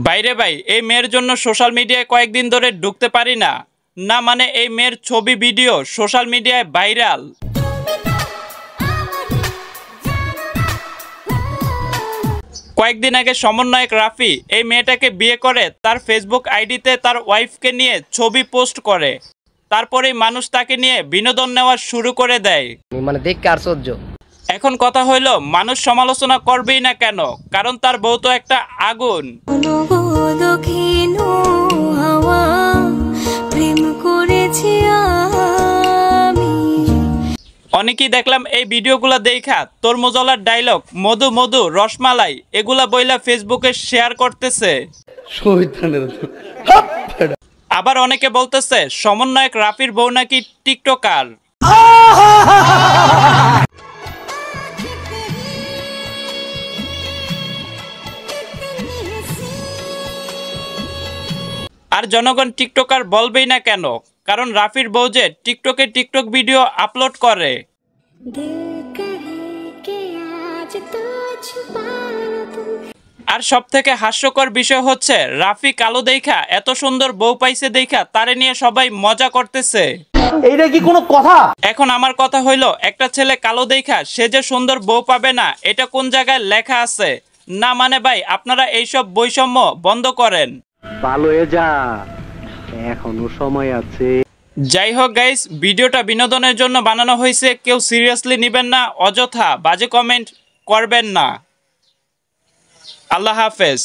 বাইরে ভাই, এই মেয়ের জন্য সোশ্যাল মিডিয়ায় কয়েকদিন ধরে ঢুকতে পারি না। না মানে এই মেয়ের ছবি ভিডিও সোশ্যাল মিডিয়ায় ভাইরাল। কয়েকদিন আগে সমন্বয়ক রাফি এই মেয়েটাকে বিয়ে করে তার ফেসবুক আইডিতে তার ওয়াইফকে নিয়ে ছবি পোস্ট করে। তারপরেই মানুষ তাকে নিয়ে বিনোদন নেওয়া শুরু করে দেয়। মানে দেখতে আশ্চর্য। এখন কথা হইল, মানুষ সমালোচনা করবেই না কেন? কারণ তার বউ তো একটা আগুন। অনেকেই দেখলাম এই ভিডিওগুলা দেখা তরমুজলার ডায়লগ মধু মধু রসমালাই এগুলা বইলা ফেসবুকে শেয়ার করতেছে। আবার অনেকে বলতেছে সমন্বয়ক রাফির বউ নাকি টিকটকার। আর জনগণ টিকটকার বলবেই না কেন? কারণ রাফির বউ যে টিকটকে টিকটক ভিডিও আপলোড করে। আর সব থেকে হাস্যকর বিষয় হচ্ছে রাফি কালো দেখা এত সুন্দর বউ পাইছে দেখা তারে নিয়ে সবাই মজা করতেছে। এইটা কি কোনো কথা? এখন আমার কথা হইলো, একটা ছেলে কালো দেখা সে যে সুন্দর বউ পাবে না এটা কোন জায়গায় লেখা আছে? না মানে ভাই, আপনারা এইসব বৈষম্য বন্ধ করেন। ভালো হয়ে যা, এখনো সময় আছে। যাই হোক গাইস, ভিডিওটা বিনোদনের জন্য বানানো হয়েছে, কেউ সিরিয়াসলি নেবেন না, অযথা বাজে কমেন্ট করবেন না। আল্লাহ হাফেজ।